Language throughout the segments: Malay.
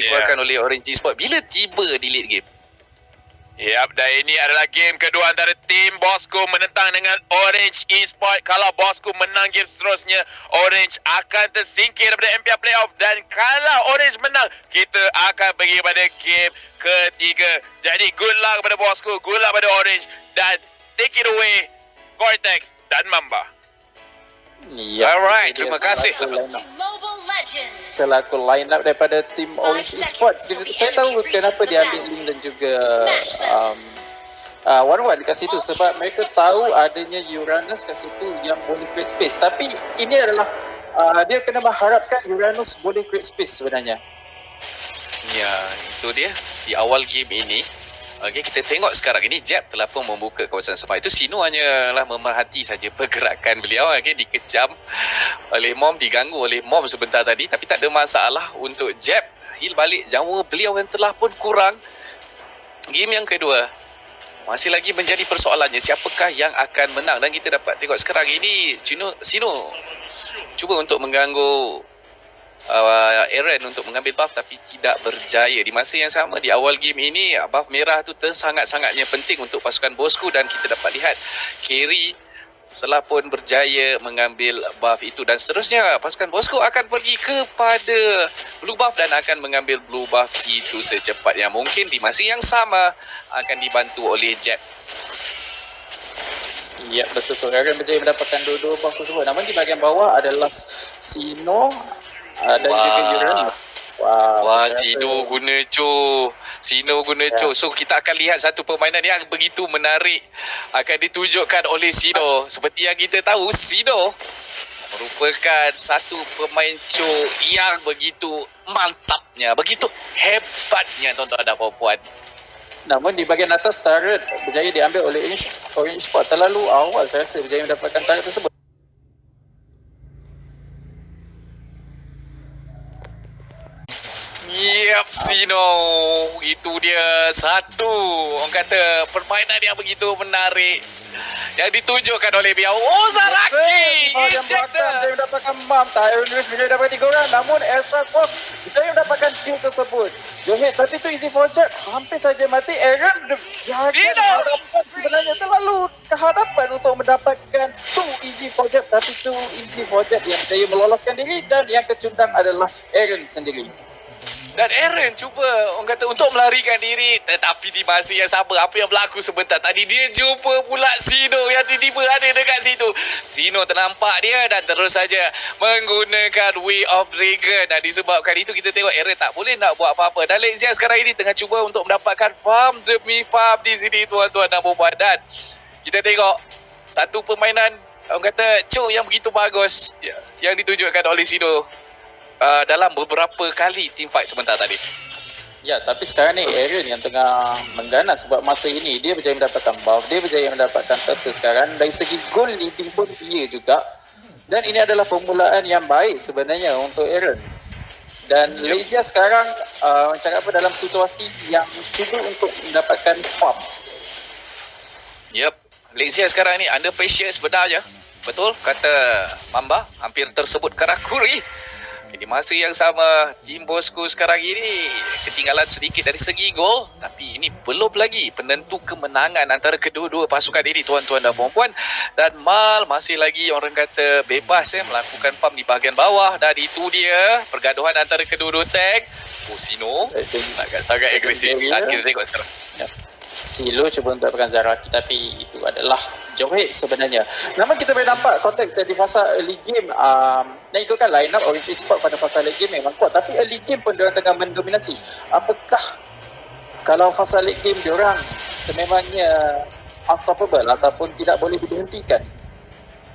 dikeluarkan oleh Orange Esports. Bila tiba di late game? Yap, dan ini adalah game kedua antara tim Bosco menentang dengan Orange Esports. Kalau Bosco menang game seterusnya, Orange akan tersingkir daripada MPL Playoff. Dan kalau Orange menang, kita akan pergi pada game ketiga. Jadi good luck pada Bosco, good luck pada Orange. Dan take it away, Cortex dan Mamba. Ya, Alright, terima kasih. Selaku line up daripada tim Orange Esports. Saya tahu kenapa dia ambil Link dan juga Wan-Wan kat situ, sebab mereka tahu adanya Uranus kat situ yang boleh create space. Tapi ini adalah dia kena mengharapkan Uranus boleh create space sebenarnya. Ya, itu dia di awal game ini. Okey, kita tengok sekarang ini Jeb telah pun membuka kawasan sepak itu. Sino hanyalah memerhati saja pergerakan beliau. Okey, dikejam oleh Mom, diganggu oleh Mom sebentar tadi, tapi tak ada masalah untuk Jeb. Heal balik nyawa beliau yang telah pun kurang. Game yang kedua masih lagi menjadi persoalannya, siapakah yang akan menang. Dan kita dapat tengok sekarang ini Sino cuba untuk mengganggu Aaron untuk mengambil buff tapi tidak berjaya. Di masa yang sama di awal game ini, buff merah tu sangat-sangatnya penting untuk pasukan Bosco, dan kita dapat lihat Kerry telah pun berjaya mengambil buff itu. Dan seterusnya pasukan Bosco akan pergi kepada blue buff dan akan mengambil blue buff itu secepatnya mungkin. Di masa yang sama akan dibantu oleh Jet. Ya, betul. Aaron berjaya mendapatkan dua-dua buff tersebut. Namun di bahagian bawah adalah Sino dan juga Uranus. Wah, Sino guna co. So kita akan lihat satu permainan yang begitu menarik akan ditunjukkan oleh Sino. Seperti yang kita tahu, Sino merupakan satu pemain co yang begitu mantapnya, begitu hebatnya tuan-tuan dan puan-puan. Namun di bahagian atas turret berjaya diambil oleh Orange Esports. Terlalu awal saya rasa berjaya mendapatkan turret tersebut. Yep, Sino. Itu dia satu, orang kata, permainan yang begitu menarik yang ditunjukkan oleh beliau. Oh, Zaraki! Bahagian belakang dia mendapatkan Mam. Tyron Lewis berjaya mendapatkan 3 orang. Namun Ezra Cross berjaya mendapatkan kill tersebut. Johet, tapi tu easy for Jet. Hampir saja mati. Aaron sebenarnya terlalu kehadapan untuk mendapatkan tu easy for Jet. Tapi tu easy for Jet yang berjaya meloloskan diri, dan yang kecundang adalah Aaron sendiri. Dan Aaron cuba, orang kata, untuk melarikan diri, tetapi di masa yang sama, apa yang berlaku sebentar tadi, dia jumpa pula Sino yang tiba-tiba ada dekat situ. Sino ternampak dia dan terus saja menggunakan Way of Dragon. Dan disebabkan itu, kita tengok Aaron tak boleh nak buat apa-apa. Dan Lexia sekarang ini tengah cuba untuk mendapatkan farm demi farm di sini, tuan-tuan dan puan-puan. Dan kita tengok satu permainan, orang kata, co yang begitu bagus yang ditunjukkan oleh Sino dalam beberapa kali team fight sebentar tadi. Ya, tapi sekarang ni Aaron yang tengah mengganas, sebab masa ini dia berjaya mendapatkan buff, dia berjaya mendapatkan turtle sekarang. Dari segi goal leading pun dia juga. Dan ini adalah permulaan yang baik sebenarnya untuk Aaron. Dan Lexia sekarang macam apa, dalam situasi yang cuba untuk mendapatkan farm. Yep, Lexia sekarang ni under pressure sebenarnya. Betul kata Mamba, hampir tersebut karakuri. Di masa yang sama, tim Bosco sekarang ini ketinggalan sedikit dari segi gol, tapi ini belum lagi penentu kemenangan antara kedua-dua pasukan ini, tuan-tuan dan puan-puan. Dan Mal masih lagi, orang kata, bebas melakukan farm di bahagian bawah. Dan itu dia pergaduhan antara kedua-dua tank. Sino sangat agresif. Kita tengok sekarang. Silo cuba untuk mendapatkan Zaraki, tapi itu adalah Johet sebenarnya. Namun kita boleh nampak konteks di fasa early game, dan ikutkan line up Orange Esports pada fasa late game memang kuat, tapi early game pun diorang tengah mendominasi. Apakah kalau fasa late game diorang sememangnya unstoppable ataupun tidak boleh diberhentikan?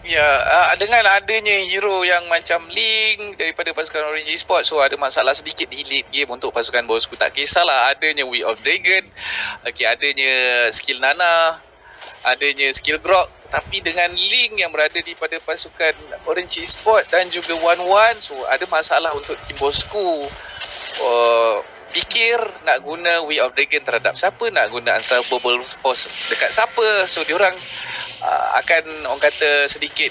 Ya, dengan adanya hero yang macam Link daripada pasukan Orange Esports, so ada masalah sedikit di late game untuk pasukan Bosco. Tak kisahlah adanya Way of Dragon, adanya skill Nana, adanya skill Grok, tapi dengan Link yang berada di pada pasukan Orange Esports dan juga Wan-Wan, so ada masalah untuk tim Bosco. Fikir nak guna Way of Dragon terhadap siapa, nak guna Unstoppable Force dekat siapa. So diorang akan, orang kata, sedikit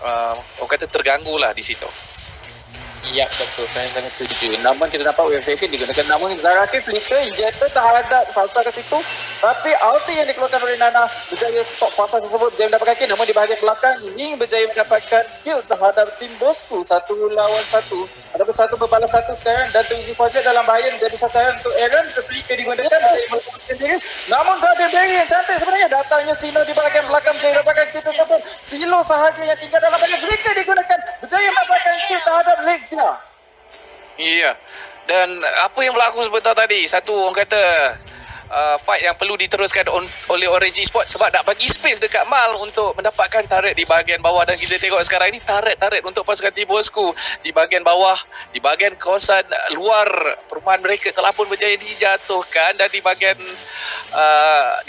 orang kata terganggu lah di situ. Ya, betul. Saya sangat setuju. Namun kita nampak WFK digunakan. Namun Zaraki flicker injector terhadap Falsa ke situ. Tapi ulti yang dikeluarkan oleh Nana berjaya stop Falsa tersebut. Berjaya mendapatkan kill. Namun di bahagian belakang, Ning berjaya mendapatkan kill terhadap tim Bosku. 1 lawan 1. Ataupun 1 berbalas 1 sekarang. Dan Easy Forger dalam bahaya menjadi sasaran untuk Aaron. Flicker digunakan. Berjaya melakukan diri. Namun Guardian Barrier yang cantik sebenarnya. Datangnya Sino di bahagian belakang. Berjaya mendapatkan kill tersebut. Silo sahaja yang tinggal dalam bahagian. Flicker digunakan. Berjaya mendapatkan kill terhadap Lexia. Ya. Dan apa yang berlaku sebentar tadi, satu orang kata fight yang perlu diteruskan oleh Orange Esports sebab nak bagi space dekat Mal untuk mendapatkan turret di bahagian bawah. Dan kita tengok sekarang ini turret untuk pasukan Tim Bosku di bahagian bawah, di bahagian kawasan luar perumahan mereka telah pun berjaya dijatuhkan. Dan di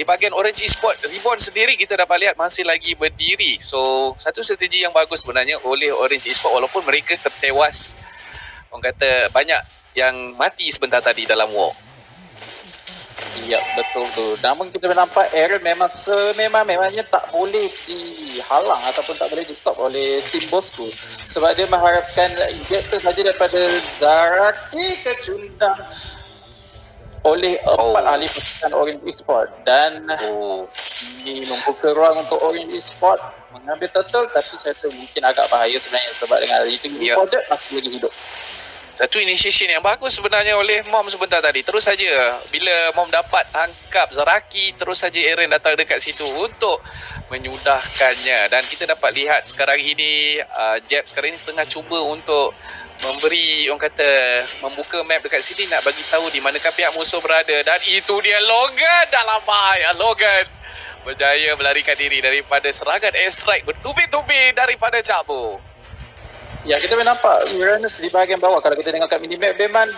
bahagian Orange Esports Reborn sendiri kita dapat lihat masih lagi berdiri. So satu strategi yang bagus sebenarnya oleh Orange Esports walaupun mereka tertewas, orang kata banyak yang mati sebentar tadi dalam war. Ya, betul tu. Namun kita nampak Aaron memang sememang-memangnya tak boleh dihalang ataupun tak boleh di stop oleh tim Bosku sebab dia mengharapkan injector saja daripada Zaraki kecundang oleh 4 ahli pasukan Orange Esports. Dan ini membuka ruang untuk Orange Esports mengambil turtle, tapi saya rasa mungkin agak bahaya sebenarnya sebab dengan itu project masih lagi hidup. Satu initiation yang bagus sebenarnya oleh Mom sebentar tadi. Terus saja bila Mom dapat tangkap Zaraki, terus saja Aaron datang dekat situ untuk menyudahkannya. Dan kita dapat lihat sekarang ini Jeb sekarang ini tengah cuba untuk memberi, orang kata, membuka map dekat sini nak bagi tahu di manakah pihak musuh berada. Dan itu dia Logan dalam bahaya. Logan berjaya melarikan diri daripada serangan airstrike bertubi-tubi daripada Cabu. Ya, kita boleh nampak Uranus di bahagian bawah. Kalau kita tengok kat minimap, memang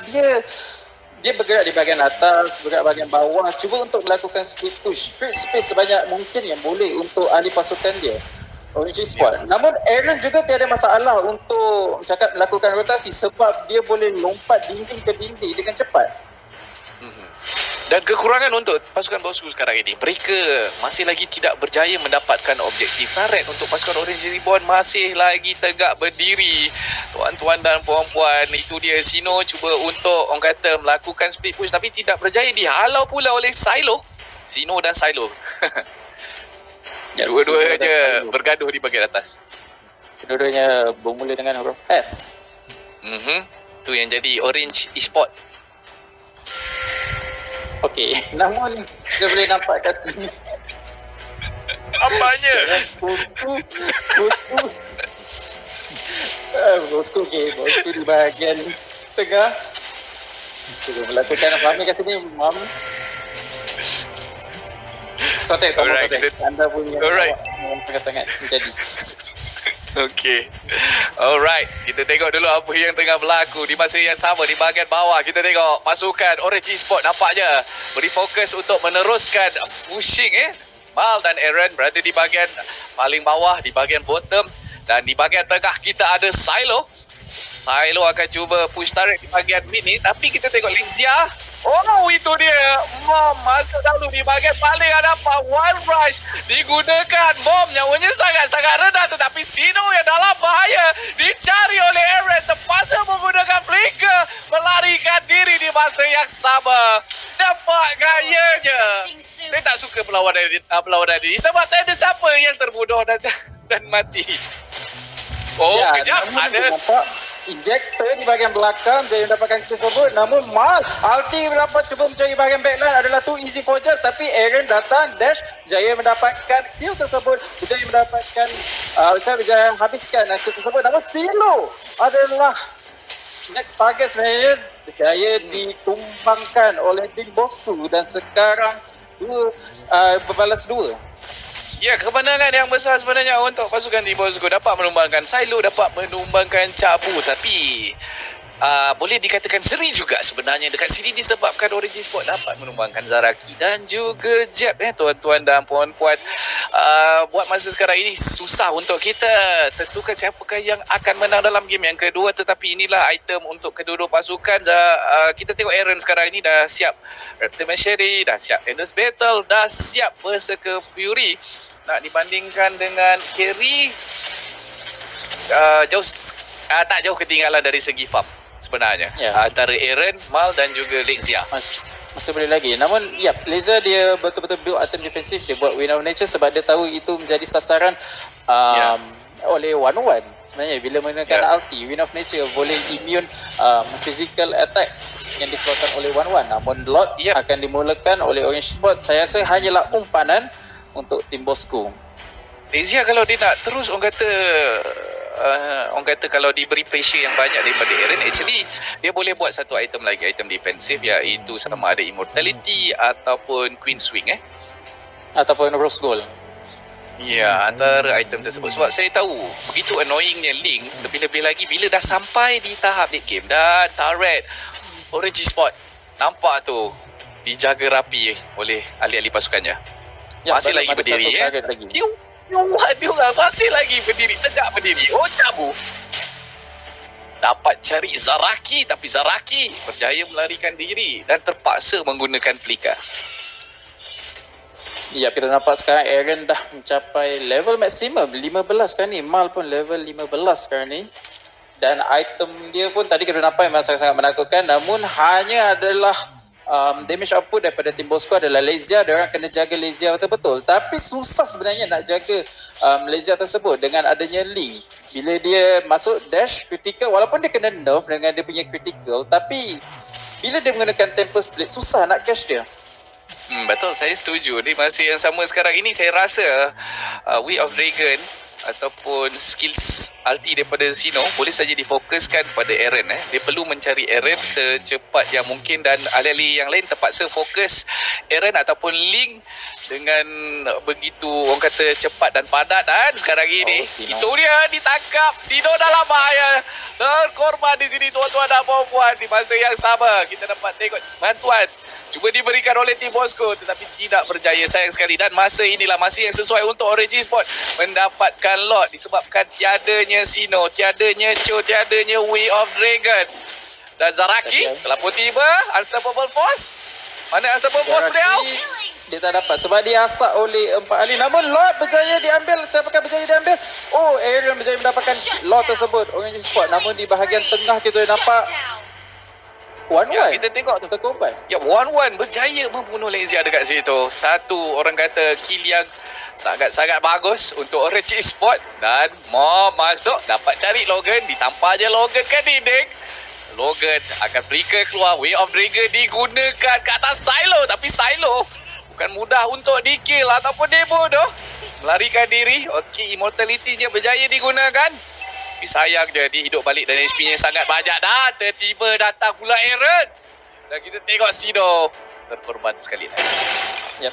dia bergerak di bahagian atas, bergerak bahagian bawah, cuba untuk melakukan split push, create space sebanyak mungkin yang boleh untuk ahli pasukan dia, Orange Esports. Namun Aaron juga tiada masalah untuk melakukan rotasi sebab dia boleh lompat dinding ke dinding dengan cepat. Dan kekurangan untuk pasukan Bosku sekarang ini, mereka masih lagi tidak berjaya mendapatkan objektif turret. Untuk pasukan Orange Reborn masih lagi tegak berdiri. Tuan-tuan dan puan-puan, itu dia Sino cuba untuk, orang kata, melakukan split push tapi tidak berjaya, dihalau pula oleh Silo. Sino dan Silo. Dua-duanya bergaduh di bahagian atas. Kedua-duanya bermula dengan huruf S. Tu yang jadi Orange Esports. Okey, namun kita boleh nampak kat sini. Apanya? Bosku di bahagian tengah. Cuba melakukan apa kat sini, Mam. Konteks sama konteks. Anda punya sangat-sangat menjadi. Okay. Alright. Kita tengok dulu apa yang tengah berlaku di masa yang sama di bahagian bawah. Kita tengok pasukan Orange Esports nampaknya beri fokus untuk meneruskan pushing. Mal dan Aaron berada di bahagian paling bawah, di bahagian bottom. Dan di bahagian tengah kita ada Silo. Silo akan cuba push turret di bahagian mid ni. Tapi kita tengok Lexia. Oh, itu dia. Mom masuk dahulu di bahagian paling hadapan. Wild Rush digunakan. Mom nyawanya sangat-sangat rendah. Tetapi Sino yang dalam bahaya dicari oleh Aaron. Terpaksa menggunakan flicker. Melarikan diri di masa yang sama. Nampak gayanya. Saya tak suka perlawanan ini. Sebab tak ada siapa yang terbunuh dan mati. Oh, ya, kejap. Ada injector di bahagian belakang jaya mendapatkan kill tersebut. Namun Mal ulti dapat cuba mencari bahagian backline adalah tu Easy Forger, tapi Aaron datang dash jaya mendapatkan kill tersebut, jaya mendapatkan jaya habiskan kill tersebut. Namun Silo adalah next target sebenarnya berjaya ditumbangkan oleh tim Bosku dan sekarang berbalas 2. Ya, kemenangan yang besar sebenarnya untuk pasukan Tim Bosku. Dapat menumbangkan Silo, dapat menumbangkan Cabu. Tapi boleh dikatakan seri juga sebenarnya dekat sini disebabkan Orange Esports dapat menumbangkan Zaraki dan juga Jeb. Tuan-tuan dan puan-puan, buat masa sekarang ini susah untuk kita tentukan siapakah yang akan menang dalam game yang kedua. Tetapi inilah item untuk kedua-dua pasukan. Kita tengok Aaron sekarang ini dah siap Raptor Machinery, dah siap Endless Battle, dah siap Berserker Fury. Nak dibandingkan dengan carry jauh Tak jauh ketinggalan dari segi farm sebenarnya. Antara Aaron, Mal dan juga Lexia. Masih boleh lagi. Namun, Laser dia betul-betul build item defensif. Dia buat Wind of Nature sebab dia tahu itu menjadi sasaran oleh 1-1. Sebenarnya, bila menggunakan ulti, Wind of Nature boleh immune physical attack yang dikeluarkan oleh 1-1. Namun, Lord akan dimulakan oleh Orange Sport. Saya rasa hanyalah umpanan untuk tim Bosco. Lexia kalau dia nak terus orang kata kalau diberi pressure yang banyak daripada Aaron, actually dia boleh buat satu item lagi, item defensif, iaitu sama ada Immortality ataupun Queen Swing ataupun Rose Gold. Ya, antara item tersebut. Sebab saya tahu begitu annoyingnya Link, lebih-lebih lagi bila dah sampai di tahap late game dan turret Orange Sport nampak tu dijaga rapi oleh ahli-ahli pasukannya. Masih lagi berdiri dia masih lagi berdiri, tegak berdiri. Oh, cabu. Dapat cari Zaraki, tapi Zaraki berjaya melarikan diri dan terpaksa menggunakan Flicker. Kita nampak sekarang Aaron dah mencapai level maksimum 15 sekarang ni. Mal pun level 15 sekarang ni. Dan item dia pun tadi kita nampak memang sangat-sangat menakutkan. Namun hanya adalah damage output daripada tim Bosco adalah Lexia. Dia orang kena jaga Lexia betul-betul. Tapi susah sebenarnya nak jaga Lexia tersebut dengan adanya Link. Bila dia masuk dash critical, walaupun dia kena nerf dengan dia punya critical, tapi bila dia menggunakan Tempest Blade, susah nak catch dia. Betul, saya setuju. Di masa yang sama sekarang ini, saya rasa Way of Dragon ataupun skills ulti daripada Sino boleh saja difokuskan pada Aaron. Dia perlu mencari Aaron secepat yang mungkin dan ahli-ahli yang lain terpaksa fokus Aaron ataupun Link dengan begitu orang kata cepat dan padat. Dan sekarang ini itu dia ditangkap. Sino dalam bahaya, terkorban di sini tuan-tuan dan puan-puan. Di masa yang sama kita dapat tengok bantuan cuba diberikan oleh tim Bosco tetapi tidak berjaya, sayang sekali. Dan masa inilah masa yang sesuai untuk Orange Sport mendapatkan lot disebabkan tiadanya Sino, tiadanya Cho, tiadanya Way of Dragon. Dan Zaraki telah pun tiba. Unstoppable Force, mana Unstoppable Force beliau? Dia tak dapat sebab diasak oleh 4 ahli. Namun Lord berjaya diambil. Siapakah berjaya diambil? Oh, Aaron berjaya mendapatkan Lord tersebut, Orange Sport. Namun di bahagian tengah kita nampak kita tengok tu terkorban. 1-1 berjaya membunuh Lexia dekat situ. Satu orang kata kill yang sangat-sangat bagus untuk Orange Sport. Dan Mom masuk dapat cari Logan, ditampar je Logan ke dinding. Logan akan flicker keluar. Way of Dragon digunakan ke atas Silo, tapi Silo bukan mudah untuk di-kill ataupun dibunuh. Melarikan diri. Okey, Immortality-nya berjaya digunakan. Tapi sayang je dia hidup balik dan HP-nya sangat banyak. Dan tiba-tiba datang pula Aaron. Dan kita tengok Sino terkorban sekali lagi.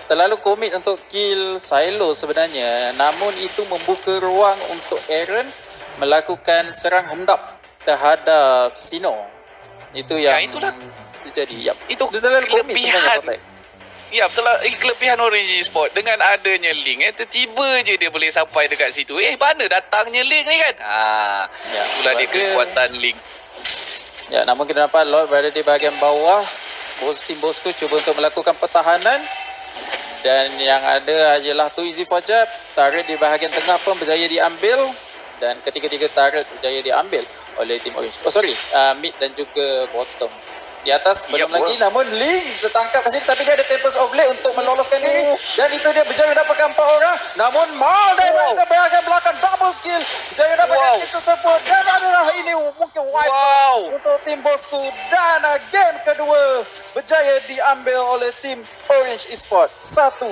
Terlalu komit untuk kill Silo sebenarnya. Namun itu membuka ruang untuk Aaron melakukan serang hendap terhadap Sino. Itu yang itulah terjadi. Itu terlalu komit sebenarnya. Kelebihan Orange Sport dengan adanya Link, tiba-tiba je dia boleh sampai dekat situ. Mana datangnya Link ni kan? Itulah dia kekuatan Link. Namun kita nampak Lord berada di bahagian bawah. Tim Bosco cuba untuk melakukan pertahanan. Dan yang ada adalah Too Easy for Jab. Turret di bahagian tengah pun berjaya diambil. Dan ketiga-tiga turret berjaya diambil oleh tim Orange. Mid dan juga bottom. Di atas belum lagi, namun Link tertangkap ke sini tapi dia ada Tempest of Blade untuk meloloskan diri. Dan itu dia berjaya mendapatkan 4 orang. Namun Mal dari bahagian belakang double kill, berjaya mendapatkan kill tersebut. Dan adalah ini mungkin wipe untuk tim Bosco. Dan game kedua berjaya diambil oleh tim Orange Esport 1-1.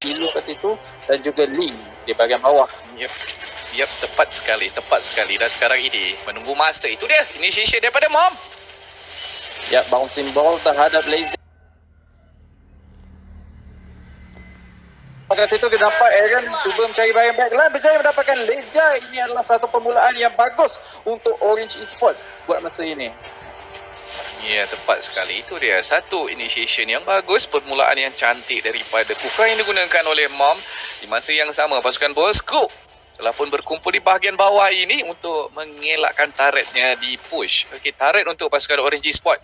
Dulu ke situ dan juga Link di bahagian bawah. Tepat sekali. Dan sekarang ini menunggu masa. Itu dia initiation daripada Mom. Bouncing ball terhadap Lazy. Pada situ kita nampak Aaron cuba mencari bahagian backline, berjaya mendapatkan Lexia. Ini adalah satu permulaan yang bagus untuk Orange Esport buat masa ini. Tepat sekali. Itu dia satu initiation yang bagus, permulaan yang cantik daripada Kufra yang digunakan oleh Mom. Di masa yang sama pasukan Bosco telah pun berkumpul di bahagian bawah ini untuk mengelakkan turretnya di push. Turret untuk pasukan Orange Sport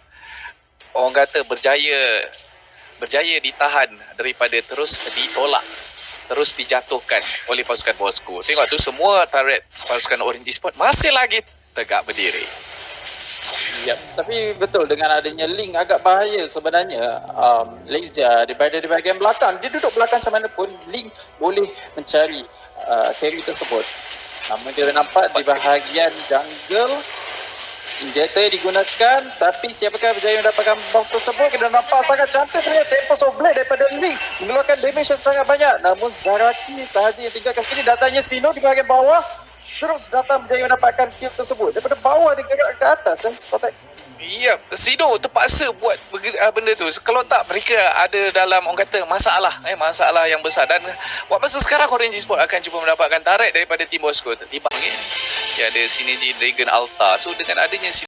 orang kata berjaya ditahan daripada terus ditolak terus dijatuhkan oleh pasukan Bosco. Tengok tu semua turret pasukan Orange Esports masih lagi tegak berdiri. Ya, tapi betul dengan adanya Link agak bahaya sebenarnya. Lezia di bahagian belakang, dia duduk belakang macam mana pun Link boleh mencari carry tersebut. Namun dia nampak di bahagian jungle injector digunakan, tapi siapakah berjaya mendapatkan box tersebut? Kita nampak sangat cantik sebenarnya Tempest of Blade daripada Link mengeluarkan damage yang sangat banyak. Namun Zaraki sahaja yang tinggalkan sini. Datangnya Sino di bahagian bawah, terus datang berjaya mendapatkan kill tersebut. Daripada bawah dia gerak ke atas, Cortex. Ya, Sino terpaksa buat benda tu. Kalau tak, mereka ada dalam orang kata masalah yang besar. Dan buat masa sekarang Orange Esports akan cuba mendapatkan turret daripada tim Bosco. Timbang ya ada sinergi Dragon Altar. So dengan adanya